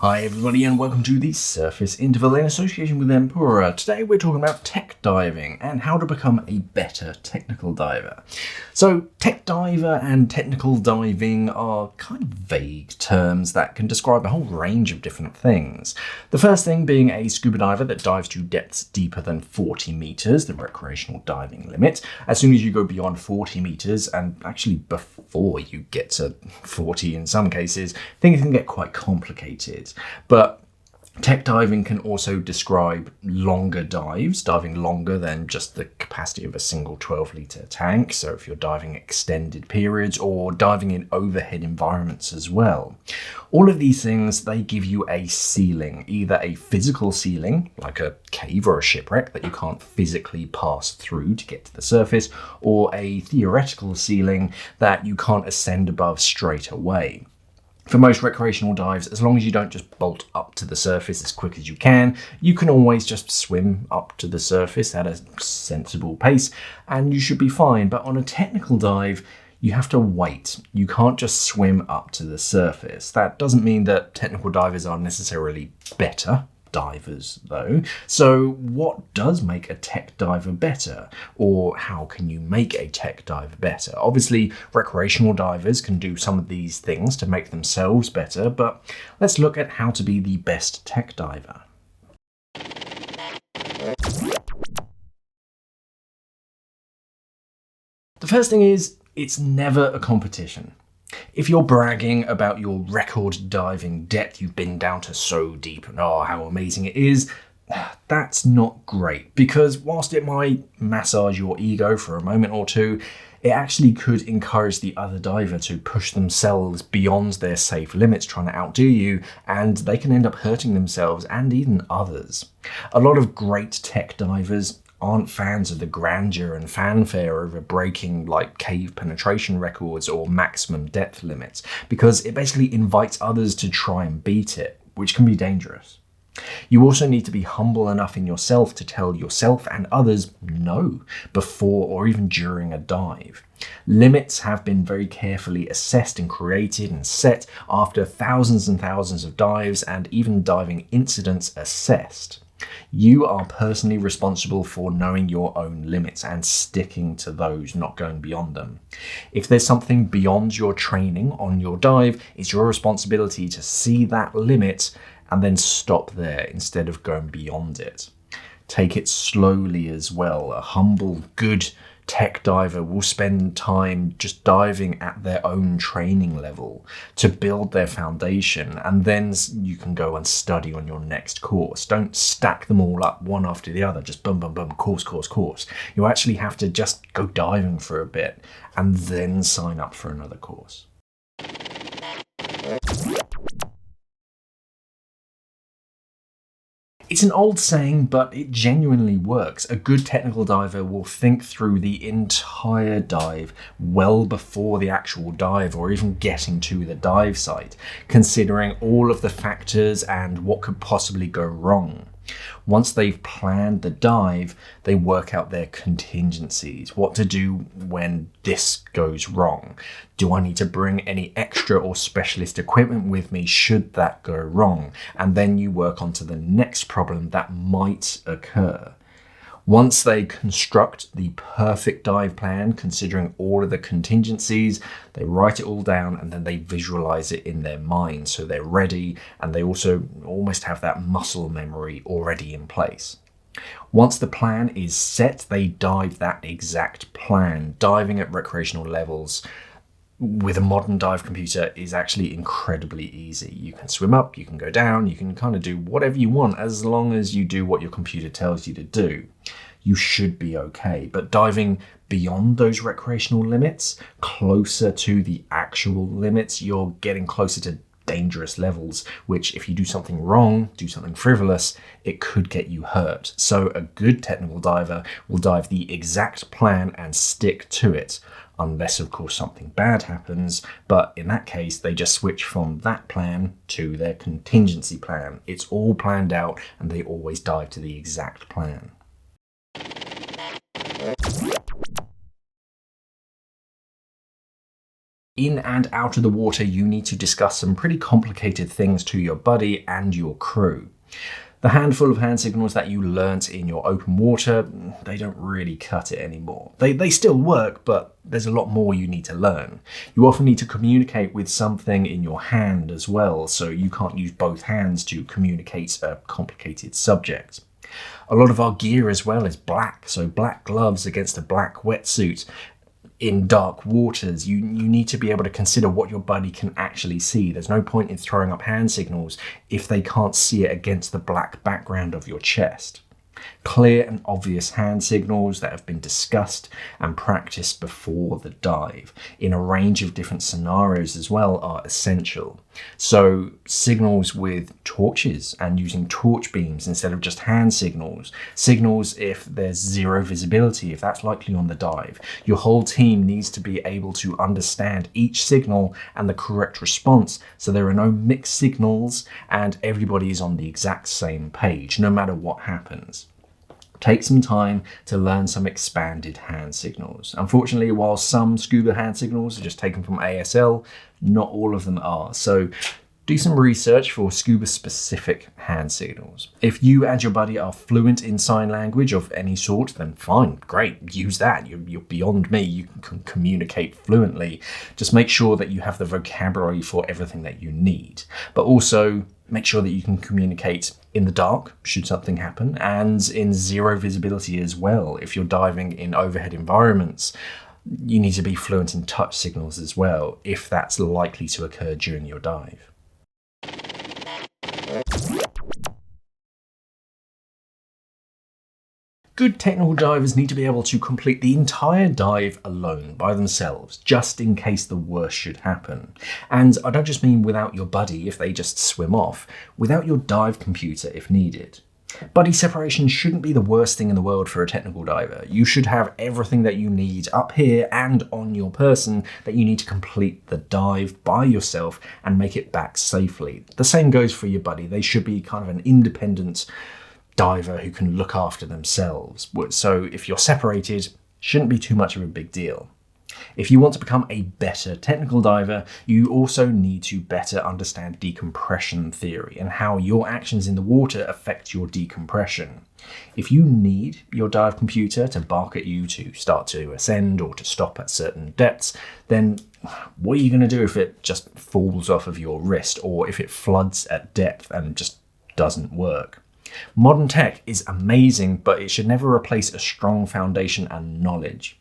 Hi everybody and welcome to the Surface Interval in association with Mpora. Today we're talking about tech diving and how to become a better technical diver. So tech diver and technical diving are kind of vague terms that can describe a whole range of different things. The first thing being a scuba diver that dives to depths deeper than 40 meters, the recreational diving limit. As soon as you go beyond 40 meters, and actually before you get to 40 in some cases, things can get quite complicated. But tech diving can also describe longer dives, diving longer than just the capacity of a single 12-litre tank. So if you're diving extended periods or diving in overhead environments as well. All of these things, they give you a ceiling, either a physical ceiling, like a cave or a shipwreck that you can't physically pass through to get to the surface, or a theoretical ceiling that you can't ascend above straight away. For most recreational dives, as long as you don't just bolt up to the surface as quick as you can always just swim up to the surface at a sensible pace and you should be fine. But on a technical dive, you have to wait. You can't just swim up to the surface. That doesn't mean that technical divers are necessarily better divers though. So what does make a tech diver better? Or how can you make a tech diver better? Obviously, recreational divers can do some of these things to make themselves better, but let's look at how to be the best tech diver. The first thing is, it's never a competition. If you're bragging about your record diving depth, you've been down to so deep and oh, how amazing it is, that's not great, because whilst it might massage your ego for a moment or two, it actually could encourage the other diver to push themselves beyond their safe limits trying to outdo you, and they can end up hurting themselves and even others. A lot of great tech divers aren't fans of the grandeur and fanfare over breaking like cave penetration records or maximum depth limits, because it basically invites others to try and beat it, which can be dangerous. You also need to be humble enough in yourself to tell yourself and others no before or even during a dive. Limits have been very carefully assessed and created and set after thousands and thousands of dives and even diving incidents assessed. You are personally responsible for knowing your own limits and sticking to those, not going beyond them. If there's something beyond your training on your dive, it's your responsibility to see that limit and then stop there instead of going beyond it. Take it slowly as well. A humble, good tech diver will spend time just diving at their own training level to build their foundation, and then you can go and study on your next course. Don't stack them all up one after the other, just boom, boom, boom, course. You actually have to just go diving for a bit and then sign up for another course. It's an old saying, but it genuinely works. A good technical diver will think through the entire dive well before the actual dive or even getting to the dive site, considering all of the factors and what could possibly go wrong. Once they've planned the dive, they work out their contingencies, what to do when this goes wrong. Do I need to bring any extra or specialist equipment with me should that go wrong? And then you work on to the next problem that might occur. Once they construct the perfect dive plan, considering all of the contingencies, they write it all down and then they visualize it in their mind so they're ready, and they also almost have that muscle memory already in place. Once the plan is set, they dive that exact plan. Diving at recreational levels with a modern dive computer is actually incredibly easy. You can swim up, you can go down, you can kind of do whatever you want as long as you do what your computer tells you to do. You should be okay. But diving beyond those recreational limits, closer to the actual limits, you're getting closer to dangerous levels, which if you do something wrong, do something frivolous, it could get you hurt. So a good technical diver will dive the exact plan and stick to it, unless of course something bad happens, but in that case they just switch from that plan to their contingency plan. It's all planned out and they always dive to the exact plan. In and out of the water, you need to discuss some pretty complicated things to your buddy and your crew. The handful of hand signals that you learnt in your open water, they don't really cut it anymore. They still work, but there's a lot more you need to learn. You often need to communicate with something in your hand as well, so you can't use both hands to communicate a complicated subject. A lot of our gear as well is black, so black gloves against a black wetsuit. In dark waters, you need to be able to consider what your buddy can actually see. There's no point in throwing up hand signals if they can't see it against the black background of your chest. Clear and obvious hand signals that have been discussed and practiced before the dive in a range of different scenarios as well are essential. So signals with torches and using torch beams instead of just hand signals. Signals if there's zero visibility, if that's likely on the dive. Your whole team needs to be able to understand each signal and the correct response so there are no mixed signals and everybody is on the exact same page no matter what happens. Take some time to learn some expanded hand signals. Unfortunately, while some scuba hand signals are just taken from ASL, not all of them are. So do some research for scuba specific hand signals. If you and your buddy are fluent in sign language of any sort, then fine, great, use that. You're beyond me, you can communicate fluently. Just make sure that you have the vocabulary for everything that you need. But also make sure that you can communicate in the dark, should something happen, and in zero visibility as well. If you're diving in overhead environments, you need to be fluent in touch signals as well, if that's likely to occur during your dive. Good technical divers need to be able to complete the entire dive alone by themselves, just in case the worst should happen. And I don't just mean without your buddy if they just swim off, without your dive computer if needed. Buddy separation shouldn't be the worst thing in the world for a technical diver. You should have everything that you need up here and on your person that you need to complete the dive by yourself and make it back safely. The same goes for your buddy. They should be kind of an independent diver who can look after themselves. So if you're separated, shouldn't be too much of a big deal. If you want to become a better technical diver, you also need to better understand decompression theory and how your actions in the water affect your decompression. If you need your dive computer to bark at you to start to ascend or to stop at certain depths, then what are you going to do if it just falls off of your wrist or if it floods at depth and just doesn't work? Modern tech is amazing, but it should never replace a strong foundation and knowledge.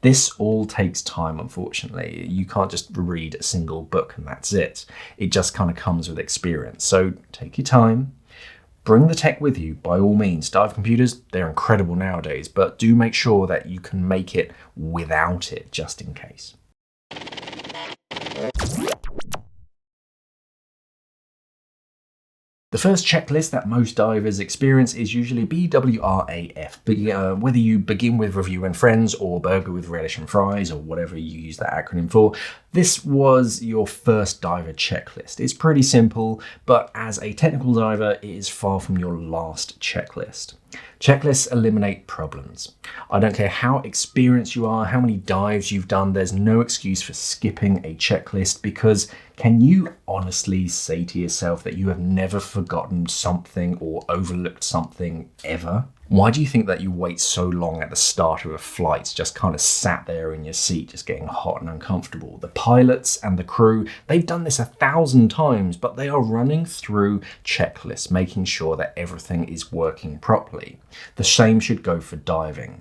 This all takes time, unfortunately. You can't just read a single book and that's it. It just kind of comes with experience. So take your time, bring the tech with you by all means. Dive computers, they're incredible nowadays, but do make sure that you can make it without it just in case. The first checklist that most divers experience is usually BWRAF, whether you begin with review and friends or burger with relish and fries or whatever you use that acronym for. This was your first diver checklist. It's pretty simple, but as a technical diver, it is far from your last checklist. Checklists eliminate problems. I don't care how experienced you are, how many dives you've done, there's no excuse for skipping a checklist because can you honestly say to yourself that you have never forgotten something or overlooked something ever? Why do you think that you wait so long at the start of a flight, just kind of sat there in your seat, just getting hot and uncomfortable? The pilots and the crew, they've done this 1,000 times, but they are running through checklists, making sure that everything is working properly. The same should go for diving.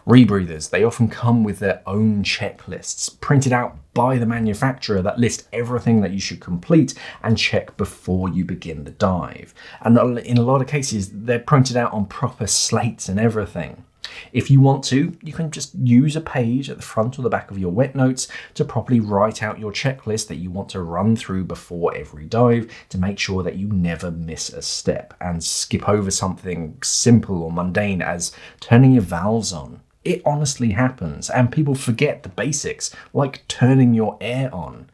Rebreathers, they often come with their own checklists, printed out by the manufacturer that list everything that you should complete and check before you begin the dive. And in a lot of cases, they're printed out on proper slates and everything. If you want to, you can just use a page at the front or the back of your wet notes to properly write out your checklist that you want to run through before every dive to make sure that you never miss a step and skip over something simple or mundane as turning your valves on. It honestly happens, and people forget the basics, like turning your air on.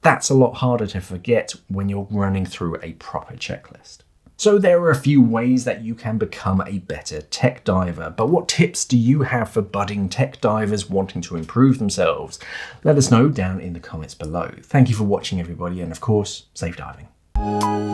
That's a lot harder to forget when you're running through a proper checklist. So there are a few ways that you can become a better tech diver, but what tips do you have for budding tech divers wanting to improve themselves? Let us know down in the comments below. Thank you for watching, everybody, and of course, safe diving.